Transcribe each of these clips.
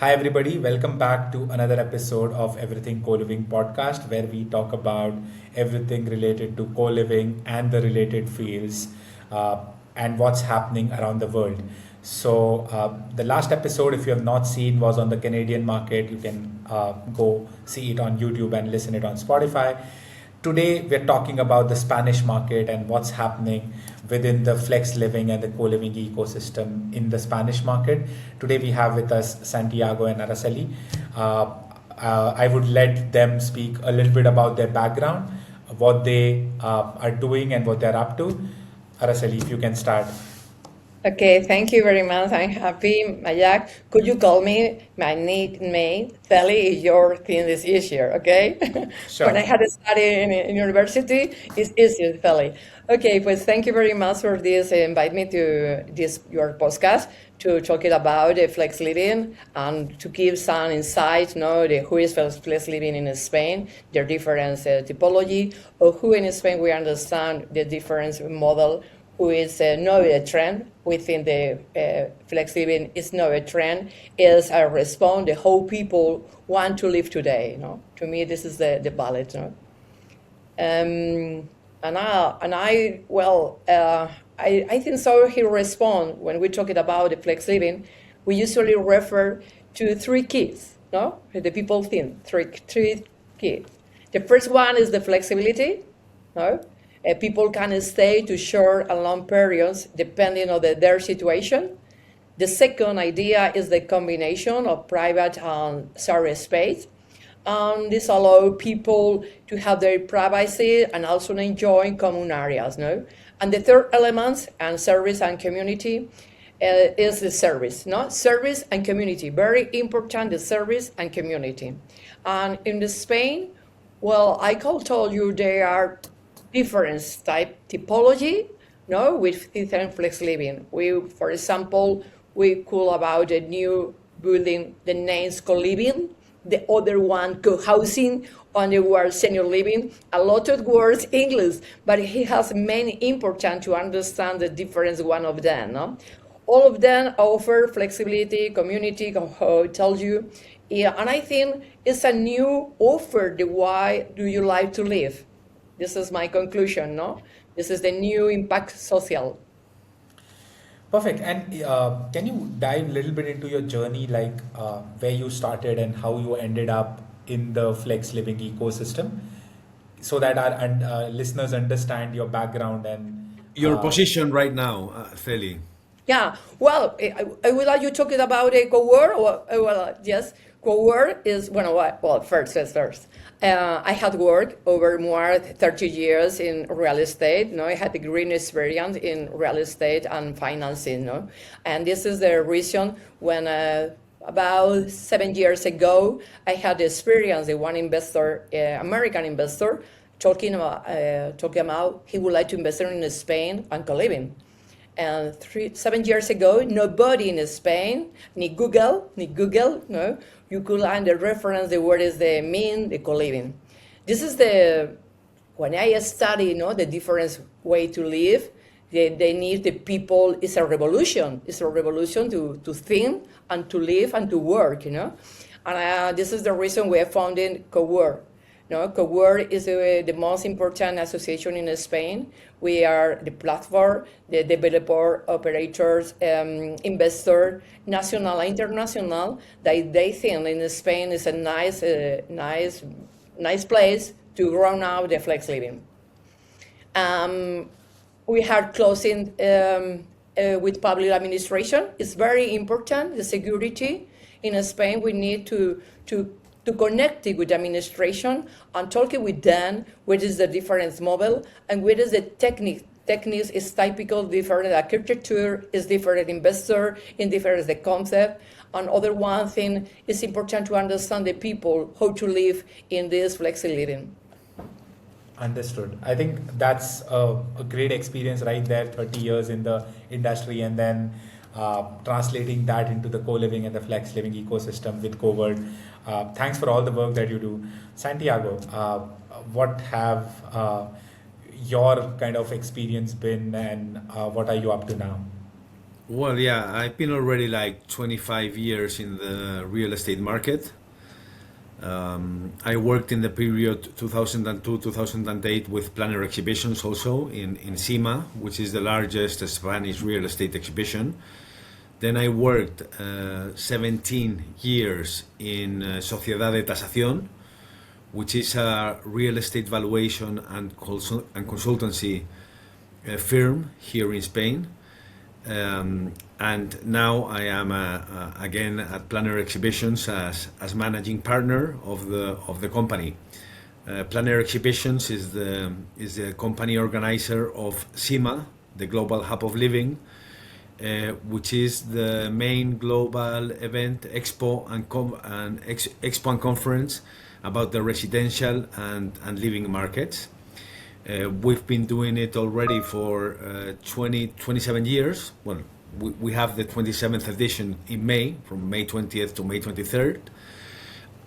Hi, everybody. Welcome back to another episode of Everything Coliving podcast, where we talk about everything related to co living and the related fields uh, and what's happening around the world. The last episode, if you have not seen, was on the Canadian market. You can go see it on YouTube and listen it on Spotify. Today, we're talking about the Spanish market and what's happening within the flex living and the co living ecosystem in the Spanish market. Today, we have with us Santiago and Araceli. Uh, I would let them speak a little bit about their background, what they are doing, and what they're up to. Araceli, if you can start. Okay, thank you very much. I'm happy, Mayak. Could you call me my nickname? Sally is your thing is easier, okay? When I Sure. had to study in university, it's easier, Sally. Okay, pues thank you very much for this. Invite me to this your podcast to talk it about flex living and to give some insight, who is flex living in Spain, their different typology, or who in Spain we understand the different model who is not a trend within the flex living is not a trend, is a response the whole people want to live today. To me, this is the valid. I think so. He respond when we talking about the flex living, we usually refer to three keys. No, the people think three keys. The first one is the flexibility. No, people can stay to short and long periods depending on their situation. The second idea is the combination of private and service space. This allows people to have their privacy and also enjoy common areas. No? And the third element, and service and community, is the service. No? Service and community, very important, the service and community. And in the Spain, well, I can tell you there are different type typology, with different flex living. For example, we cool about a new building, the name's co-living, the other one co-housing, and the word senior living. A lot of words English, but he has many important to understand the difference one of them. No? All of them offer flexibility, community, how I tell you. Yeah, and I think it's a new offer, the why do you like to live? This is my conclusion, no? This is the new impact social. Perfect. And can you dive a little bit into your journey, like where you started and how you ended up in the flex living ecosystem, so that our listeners understand your background and Your position right now, Feli. Yeah, well, I would like you talking about a Coword. Yes, Coword is, first is first. I had worked over more 30 years in real estate. I had a green experience in real estate and financing. And this is the reason when about 7 years ago, I had the experience, the one investor, American investor, talking about he would like to invest in Spain and co-living. And 7 years ago, nobody in Spain, ni Google, no, you could find the reference, the word is the mean, the co-living. This is when I study, the different way to live, they need the people, it's a revolution. It's a revolution to think and to live and to work, And this is the reason we are founding Coword. Coword is the most important association in Spain. We are the platform, the developer, operators, investor, national and international, that they think in Spain is a nice place to grow now the flex living. We are closing with public administration. It's very important, the security. In Spain, we need to connect it with administration and talking with them, what is the difference model and what is the technique. Techniques is typical, different architecture, is different investor, in different the concept. And other one thing is important to understand the people, how to live in this flexi living. understood. I think that's a great experience right there, 30 years in the industry, and then translating that into the co-living and the flex living ecosystem with Coword. Thanks for all the work that you do. Santiago, what have your kind of experience been, and what are you up to now? Well, yeah, I've been already like 25 years in the real estate market. I worked in the period 2002 2008 with Planner Exhibitions also in SIMA, which is the largest Spanish real estate exhibition. Then I worked 17 years in Sociedad de Tasación, which is a real estate valuation and consultancy firm here in Spain. And now I am again at Planner Exhibitions as managing partner of the company. Planner Exhibitions is the company organizer of SIMA, the Global Hub of Living, which is the main global event, expo and conference about the residential and living markets. We've been doing it already for 27 years. Well, we have the 27th edition in May, from May 20th to May 23rd,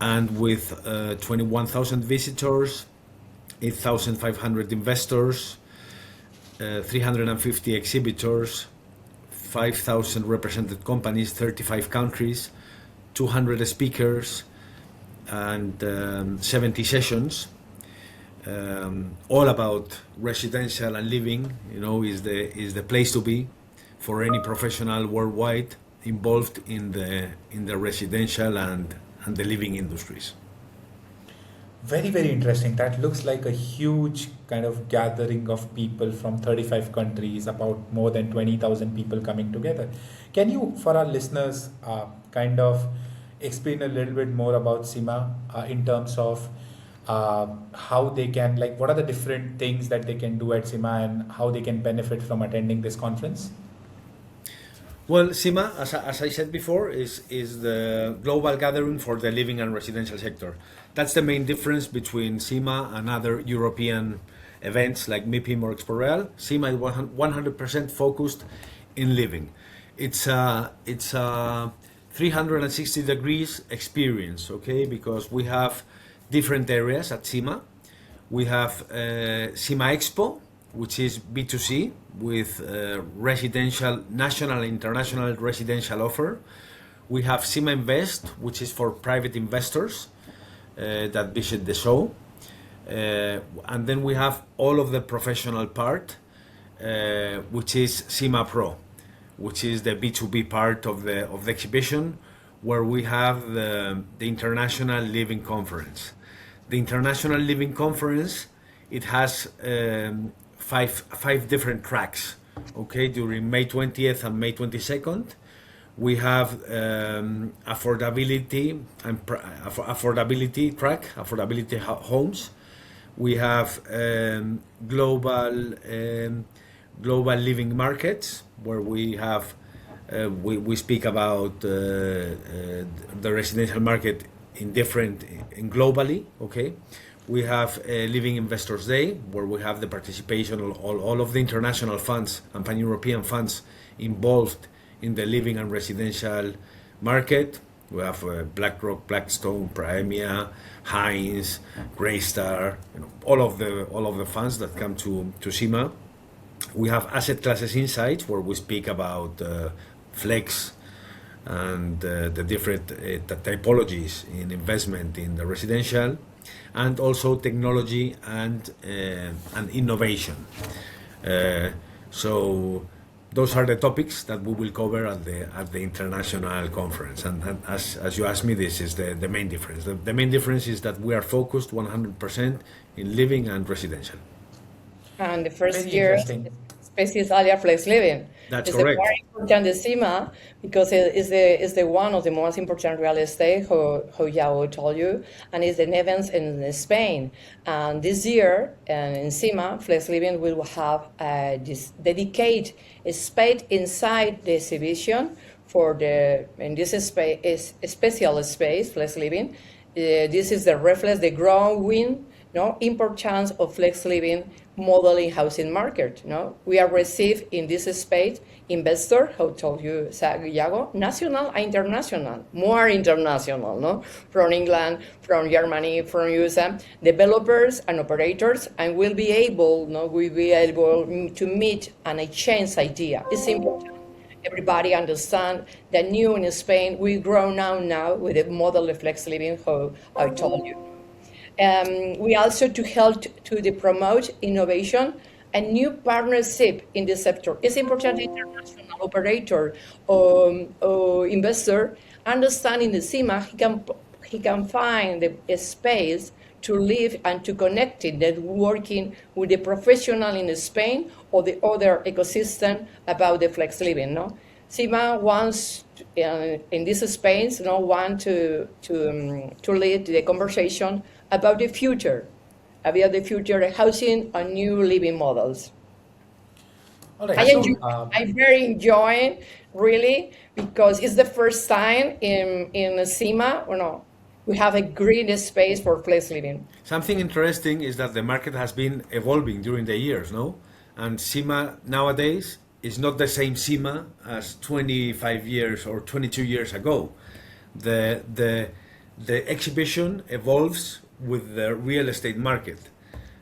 and with 21,000 visitors, 8,500 investors, 350 exhibitors, 5,000 represented companies, 35 countries, 200 speakers, and 70 sessions. All about residential and living, is the place to be for any professional worldwide involved in the residential and the living industries. Very, very interesting. That looks like a huge kind of gathering of people from 35 countries, about more than 20,000 people coming together. Can you, for our listeners, kind of explain a little bit more about SIMA in terms of how they can, like, what are the different things that they can do at SIMA and how they can benefit from attending this conference? Well, SIMA, as I said before, is the global gathering for the living and residential sector. That's the main difference between SIMA and other European events like MIPIM or Expo Real. SIMA is 100% focused in living. It's a 360 degrees experience, okay? Because we have different areas at SIMA. We have SIMA Expo, which is B2C with residential, national and international residential offer. We have SIMA Invest, which is for private investors that visit the show. And then we have all of the professional part, which is SIMA Pro, which is the B2B part of the exhibition, where we have the International Living Conference. The International Living Conference, it has five different tracks. Okay, during May 20th and May 22nd, we have affordability and affordability track, affordability homes. We have global living markets, where we have we speak about the residential market in globally. Okay, we have Living Investors Day, where we have the participation of all of the international funds and pan-European funds involved in the living and residential market. We have BlackRock, Blackstone, Premia, Heinz, Greystar, all of the funds that come to SIMA. We have Asset Classes Insights, where we speak about flex and the different typologies in investment in the residential, and also technology and innovation. So those are the topics that we will cover at the international conference. And as you asked me, this is the main difference. The main difference is that we are focused 100% in living and residential. And the first Very year, interesting. Spaces Alia Flex Living. That's It's correct. the more important the SIMA, because it is the one of the most important real estate, how Yago told you, and it's an event in Spain. And this year, in SIMA, Flex Living will have this dedicated space inside the exhibition for in this space is a special space, Flex Living. This is the reflex, the growing importance of Flex Living modeling housing market. We are received in this space investor, how told you, Iago, national and international, more international, from England, from Germany, from USA, developers and operators, and we'll be able to meet and exchange idea. It's important. everybody understand that new in Spain, we grow now with the model of flex living, how I told you. We also to help to promote innovation and new partnership in the sector. It's important international operator or investor understanding the SIMA, he can find a space to live and to connect it, networking with the professional in Spain or the other ecosystem about the flex living. No, SIMA wants in this space, want to lead the conversation about the future housing and new living models. All right. So, I very enjoy really because it's the first time in SIMA, we have a green space for flex living. Something interesting is that the market has been evolving during the years, no? And SIMA nowadays is not the same SIMA as 25 years or 22 years ago. The exhibition evolves with the real estate market.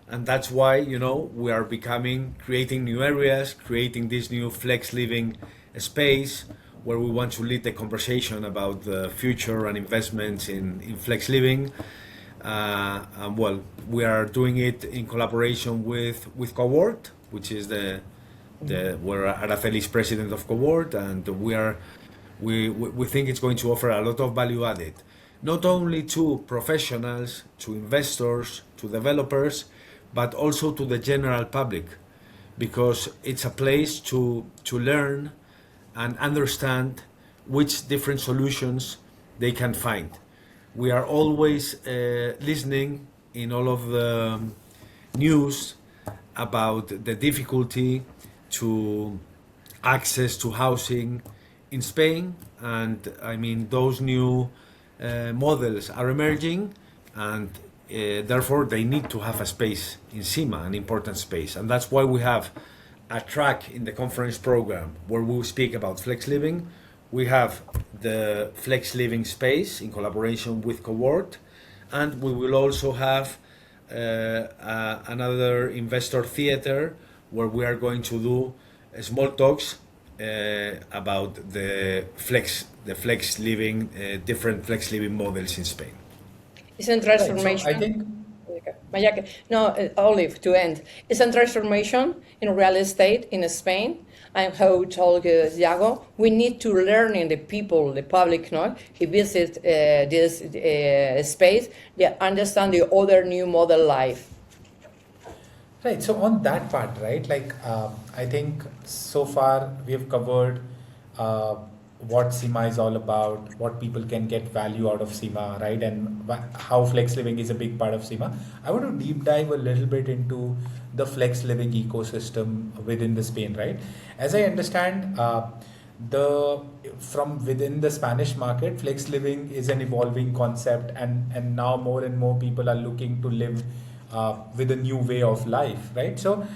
And that's why, we are creating new areas, creating this new flex living space where we want to lead the conversation about the future and investments in flex living. And we are doing it in collaboration with Coword, which is where Araceli is president of Coword, and we think it's going to offer a lot of value added, not only to professionals, to investors, to developers, but also to the general public, because it's a place to learn and understand which different solutions they can find. We are always listening in all of the news about the difficulty to access to housing in Spain, and I mean those new models are emerging, and therefore they need to have a space in SIMA, an important space, and that's why we have a track in the conference program where we speak about flex living. We have the flex living space in collaboration with Coword, and we will also have another investor theater where we are going to do small talks about the flex living, different flex living models in Spain. It's a transformation. Right. So I think Olive, to end. It's a transformation in real estate in Spain. And how told Diego, we need to learn in the people, the public, he visits this space, they understand the other new model life. right. So on that part, right, I think so far we have covered what SIMA is all about, what people can get value out of SIMA, right, and how flex living is a big part of SIMA. I want to deep dive a little bit into the flex living ecosystem within the Spain, right? As I understand, from within the Spanish market, flex living is an evolving concept, and now more and more people are looking to live with a new way of life, right? So,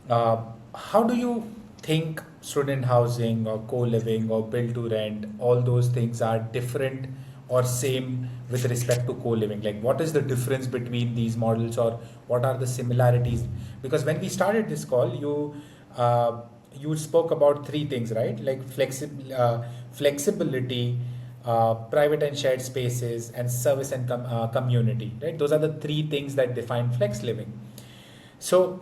how do you think student housing or co-living or build to rent, all those things are different or same with respect to co-living? Like, what is the difference between these models, or what are the similarities? Because when we started this call, you spoke about three things, right? Like flexibility, private and shared spaces, and service and community, right? Those are the three things that define flex living. So,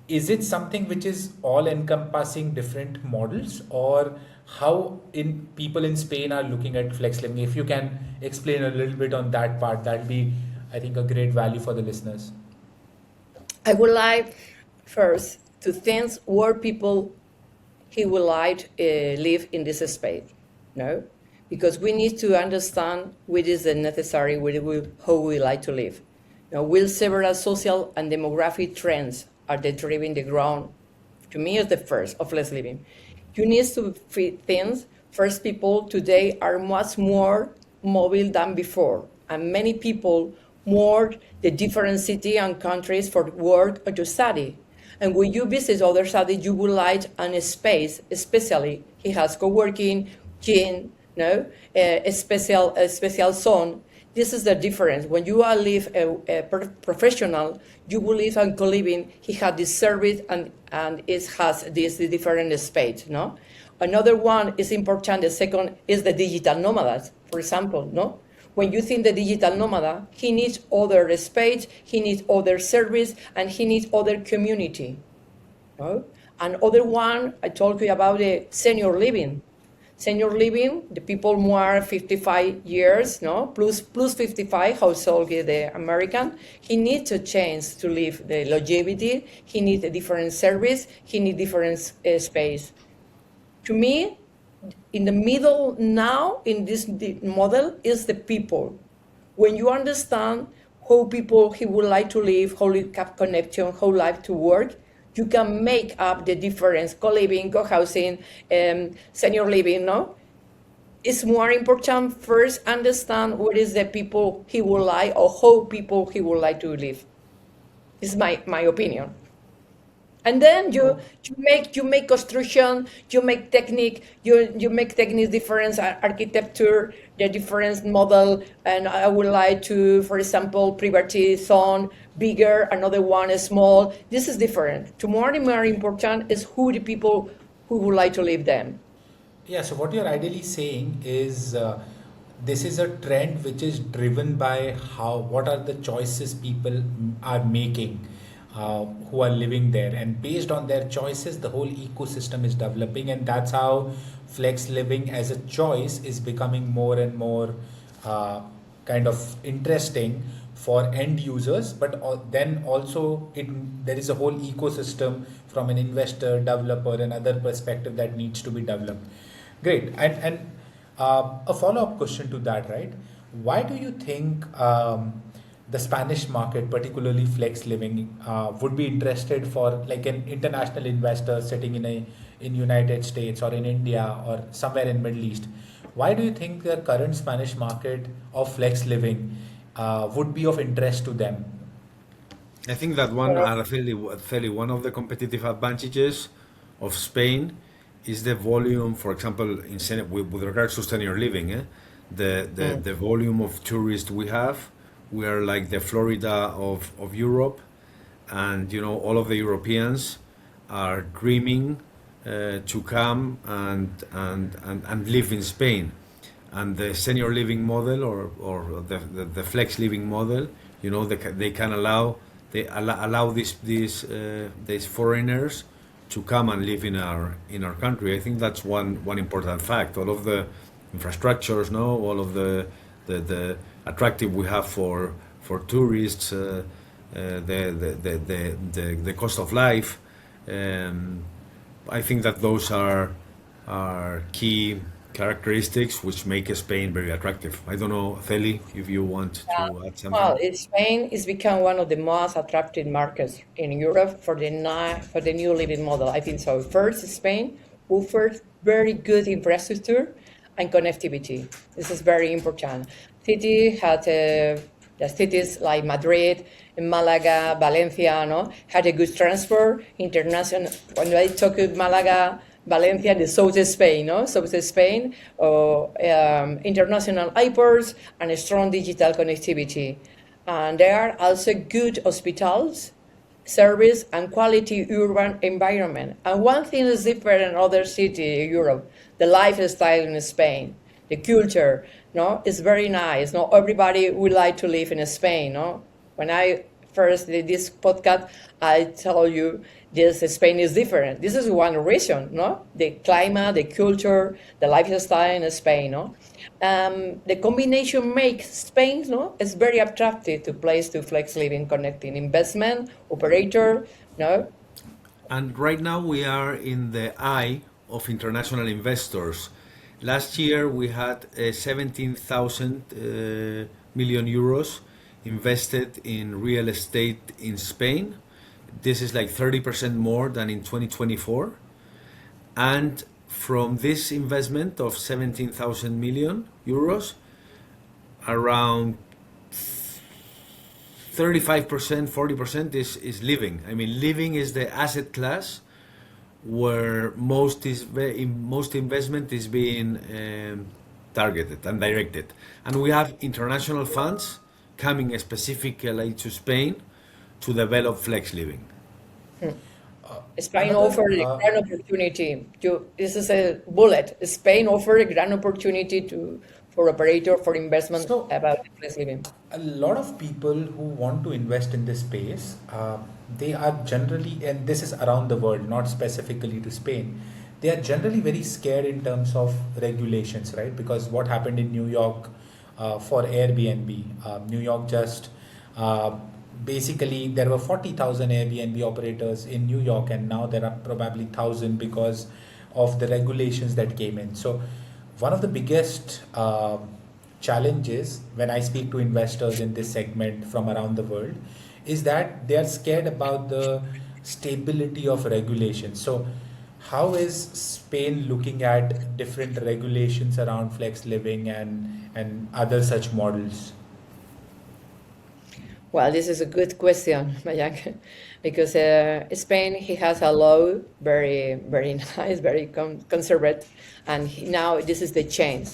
is it something which is all encompassing different models, or how in people in Spain are looking at flex living? If you can explain a little bit on that part, that'd be, I think, a great value for the listeners. I would like first to think where people he would like to live in this space, no? Because we need to understand what is the necessary, how we like to live. Now, will several social and demographic trends are they driving the ground? To me, is the first of less living. You need to fit things. First, people today are much more mobile than before, and many people more the different cities and countries for work or to study. And when you visit other cities, you would like a space, especially he has co-working, gym, a special zone This is the difference. When you are live a professional, you will live on co-living. He has this service and it has this different space. No, another one is important. The second is the digital nomads, for example. No, when you think the digital nomad, he needs other space, he needs other service, and he needs other community. No? And other one, I told you about the senior living. Senior living, the people more 55 years, no, plus 55 household the American. He needs a chance to live the longevity. He needs a different service. He needs different space. To me, in the middle now in this model is the people. When you understand how people he would like to live, how they have connection, how like to work, you can make up the difference. Co-living, co-housing, senior living, no? It's more important first understand what is the people he would like or how people he would like to live. It's my opinion. And then you make construction, you make technique, you make technique difference, architecture, the different model, and I would like to, for example, private zone, bigger, another one is small. This is different. More important is who the people who would like to live them. Yeah, so what you're ideally saying is this is a trend which is driven by what are the choices people are making who are living there, and based on their choices the whole ecosystem is developing, and that's how flex living as a choice is becoming more and more kind of interesting for end users, but then also there is a whole ecosystem from an investor, developer, and other perspective that needs to be developed. Great. And a follow-up question to that, right? Why do you think the Spanish market, particularly flex living, would be interested for like an international investor sitting in United States or in India or somewhere in Middle East? Why do you think the current Spanish market of flex living would be of interest to them? I think that Araceli, one of the competitive advantages of Spain is the volume, for example, with regards to senior living, the volume of tourists we have. We are like the Florida of Europe, and all of the Europeans are dreaming to come and live in Spain. And the senior living model or the flex living model, they can allow these foreigners to come and live in our country. I think that's one important fact. All of the infrastructures, all of the attractive we have for tourists, the cost of life. I think that those are key characteristics which make Spain very attractive. I don't know, Celi, if you want to add Well, something. Spain is become one of the most attractive markets in Europe for the new living model. I think so. First, Spain offers very good infrastructure and connectivity. This is very important. City had the cities like Madrid, Malaga, Valencia, had a good transport, international. When I talk about Malaga, Valencia, the south of Spain, south of Spain, international airports and a strong digital connectivity. And there are also good hospitals, service and quality urban environment. And one thing is different in other cities in Europe, the lifestyle in Spain, the culture, is very nice. Everybody would like to live in Spain, When I first did this podcast, I told you this Spain is different. This is one reason, The climate, the culture, the lifestyle in Spain, The combination makes Spain, is very attractive to place to flex living, connecting investment, operator, And right now we are in the eye of international investors. Last year we had 17,000 million euros invested in real estate in Spain. This is like 30% more than in 2024. And from this investment of 17,000 million euros, around 35%, 40% is living. I mean, living is the asset class where most investment is being targeted and directed. And we have international funds coming specifically to Spain to develop flex living. Spain Another, offered a grand opportunity to, this is a bullet. Spain offered a grand opportunity for operator for investment so about flex living. a lot of people who want to invest in this space, they are generally, and this is around the world, not specifically to Spain, they are generally very scared in terms of regulations, right? Because what happened in New York for Airbnb, New York just uh, basically there were 40,000 Airbnb operators in New York, and now there are probably 1,000 because of the regulations that came in. So one of the biggest challenges when I speak to investors in this segment from around the world is that they are scared about the stability of regulations. So, how is Spain looking at different regulations around flex living and other such models? Well, this is a good question, Mayank, because Spain he has a law very very nice, very conservative, and now this is the change,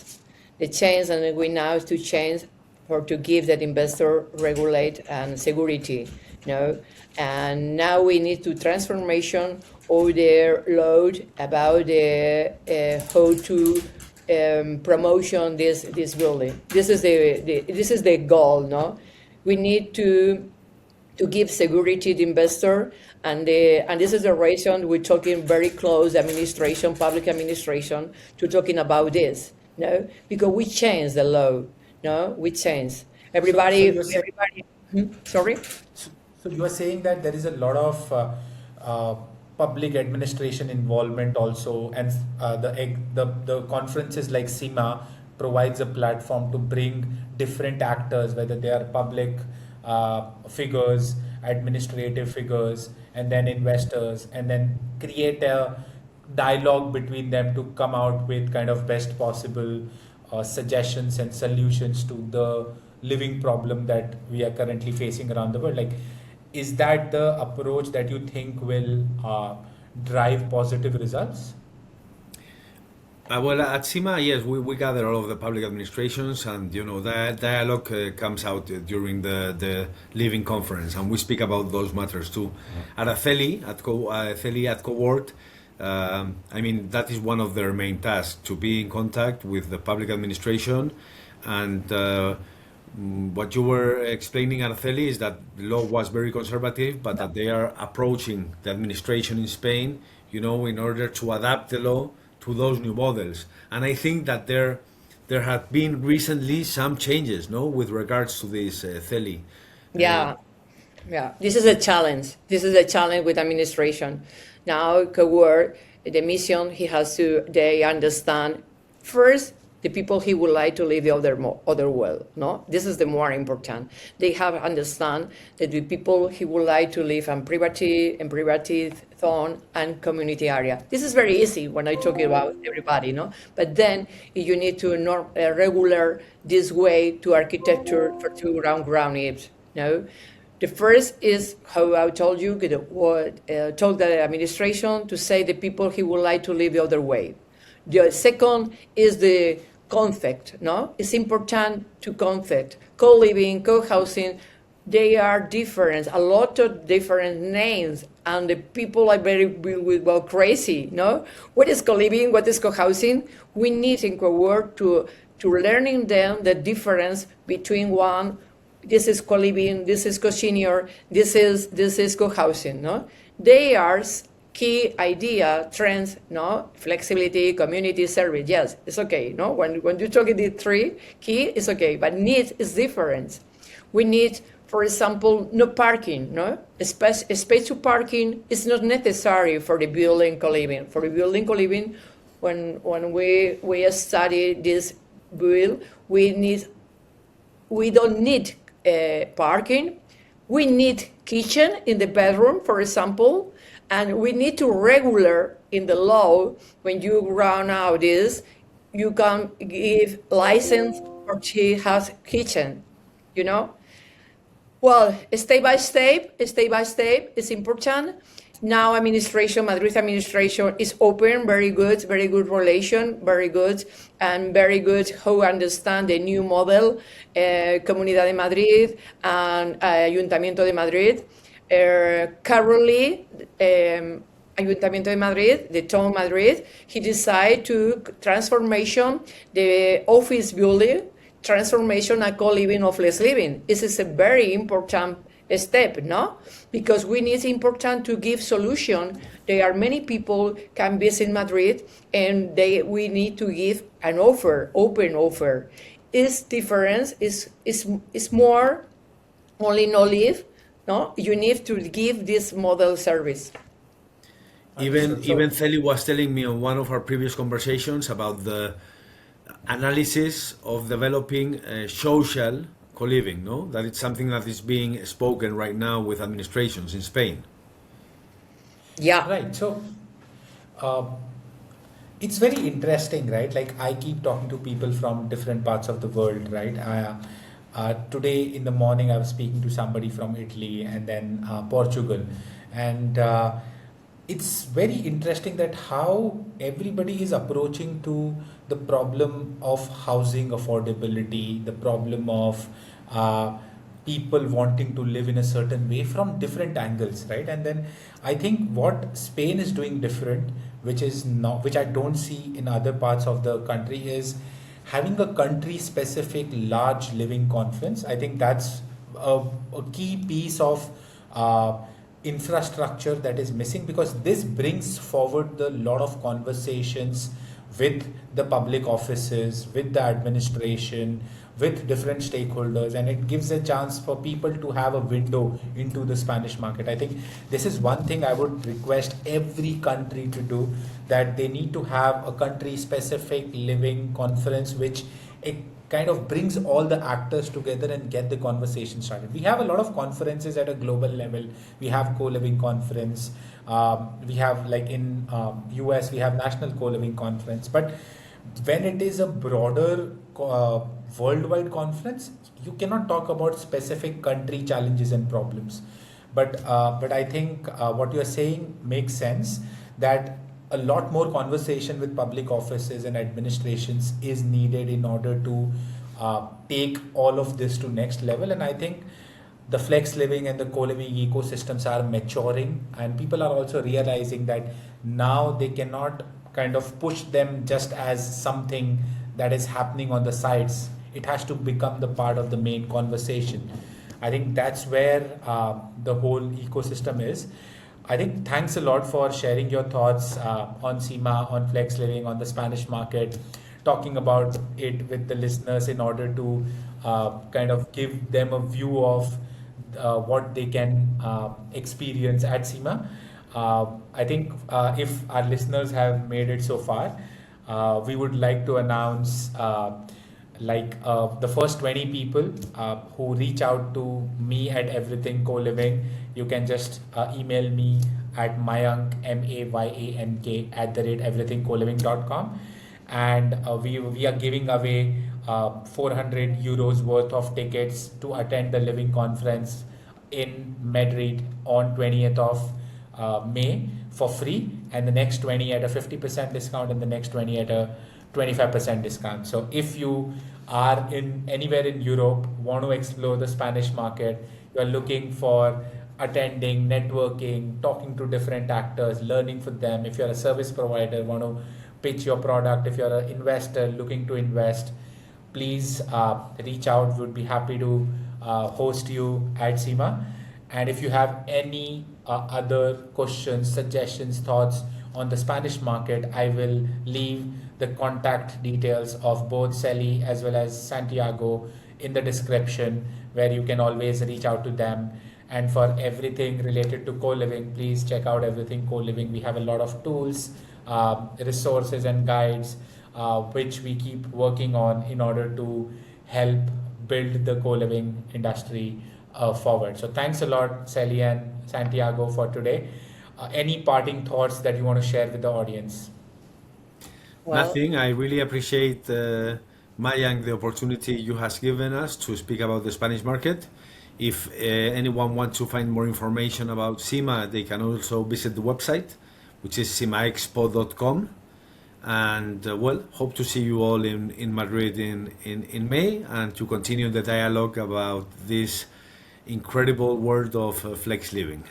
and we now to change for to give that investor regulate and security, you know, and now we need to transformation of their load about the how to promotion this building. This is this is the goal, no? We need to give security to the investor, and this is the reason we're talking very close administration, public administration, to talking about this, no, because we change the law, no, we change. So you're saying Everybody. Sorry. So you are saying that there is a lot of uh, public administration involvement also, and the conferences like SIMA provides a platform to bring different actors, whether they are public figures, administrative figures, and then investors, and then create a dialogue between them to come out with kind of best possible suggestions and solutions to the living problem that we are currently facing around the world. Like, is that the approach that you think will drive positive results? Well, at SIMA, yes, we gather all of the public administrations, and that dialogue comes out during the living conference, and we speak about those matters too. Araceli at Coword, I mean, that is one of their main tasks, to be in contact with the public administration, and what you were explaining, Araceli, is that the law was very conservative, but that they are approaching the administration in Spain, in order to adapt the law to those new models. And I think that there have been recently some changes, no, with regards to this, Celi. Uh, Yeah, yeah. This is a challenge. This is a challenge with administration. Now, Coword, the mission he has to, they understand first the people he would like to live the other world. No, this is the more important. They have understand that the people he would like to live in private zone and community area. This is very easy when I talk about everybody, no. But then you need to regular this way to architecture for to ground it. No. The first is how I told you, told the administration to say the people he would like to live the other way. The second is the concept, no? It's important to concept. Co-living, co-housing, they are different, a lot of different names, and the people are very well crazy, no? What is co-living, what is co-housing? We need in Coword to learning them the difference between one, this is co-living, this is co-senior, this is co-housing, no? They are key idea, trends, no? Flexibility, community service, yes, it's okay, no? When you talk the three, key is okay, but need is different. We need, for example, no parking, no? Space to parking is not necessary for the building co-living. For the building co-living, when we study this build, we don't need parking. We need kitchen in the bedroom, for example, and we need to regular in the law when you run out this, you can give license or she has kitchen, you know. Well, step by step is important. now Madrid administration is open, very good relation, very good, and very good how understand the new model, Comunidad de Madrid and Ayuntamiento de Madrid. Currently, Ayuntamiento de Madrid, the town Madrid, he decided to transformation the office building, transformation and co-living of less living. This is a very important step, no? Because we need important to give solution. There are many people can visit Madrid, and we need to give an offer, open offer. Is difference is more only no live, no? You need to give this model service. Even Celi was telling me on one of our previous conversations about the analysis of developing social co-living, no? That it's something that is being spoken right now with administrations in Spain. Yeah. Right. So uh, it's very interesting, right? Like I keep talking to people from different parts of the world, right? Today in the morning, I was speaking to somebody from Italy and then Portugal, and it's very interesting that how everybody is approaching to the problem of housing affordability, the problem of uh, people wanting to live in a certain way from different angles, right? And then I think what Spain is doing different, which is not, which I don't see in other parts of the country, is having a country specific large living conference. I think that's a key piece of uh, infrastructure that is missing, because this brings forward the lot of conversations with the public offices, with the administration, with different stakeholders, and it gives a chance for people to have a window into the Spanish market. I think this is one thing I would request every country to do, that they need to have a country specific living conference, which it kind of brings all the actors together and get the conversation started. We have a lot of conferences at a global level. We have co-living conference. We have, like in US, we have national co-living conference. But when it is a broader worldwide conference, you cannot talk about specific country challenges and problems. But I think what you are saying makes sense, that a lot more conversation with public offices and administrations is needed in order to take all of this to next level. And I think the flex living and the co-living ecosystems are maturing, and people are also realizing that now they cannot kind of push them just as something that is happening on the sides. It has to become the part of the main conversation. I think that's where the whole ecosystem is. I think thanks a lot for sharing your thoughts on SIMA, on flex living, on the Spanish market, talking about it with the listeners in order to kind of give them a view of what they can experience at SIMA. I think if our listeners have made it so far, we would like to announce the first 20 people who reach out to me at Everything Coliving. You can just email me at mayank, MAYANK, @everythingcoliving.com. And we are giving away 400 euros worth of tickets to attend the living conference in Madrid on 20th of May for free, and the next 20 at a 50% discount, and the next 20 at a 25% discount. So if you are in anywhere in Europe, want to explore the Spanish market, you are looking for attending, networking, talking to different actors, learning from them. If you're a service provider, want to pitch your product, if you're an investor looking to invest, please reach out. We'd be happy to host you at SIMA. And if you have any other questions, suggestions, thoughts on the Spanish market, I will leave the contact details of both Celi as well as Santiago in the description, where you can always reach out to them. And for everything related to co-living, please check out Everything Co-living. We have a lot of tools, resources and guides, which we keep working on in order to help build the co-living industry forward. So thanks a lot, Celi and Santiago, for today. Any parting thoughts that you want to share with the audience? Well, Nothing. I really appreciate, Mayank, the opportunity you has given us to speak about the Spanish market. If anyone wants to find more information about SIMA, they can also visit the website, which is simaexpo.com. And well, hope to see you all in Madrid in May, and to continue the dialogue about this incredible world of flex living.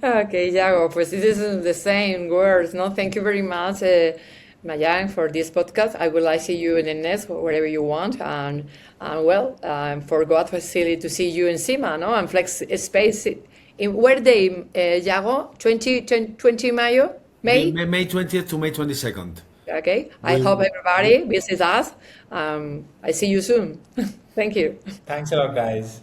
Okay, Yago, pues this is the same words, no? Thank you very much, Mayan, for this podcast. I will see you in the next, wherever you want. And well, for God, facility to see you in SIMA, no? And Flex Space. In where they, Yago? 20 Mayo? May? May 20th to May 22nd. Okay. I hope everybody visits us. I see you soon. Thank you. Thanks a lot, guys.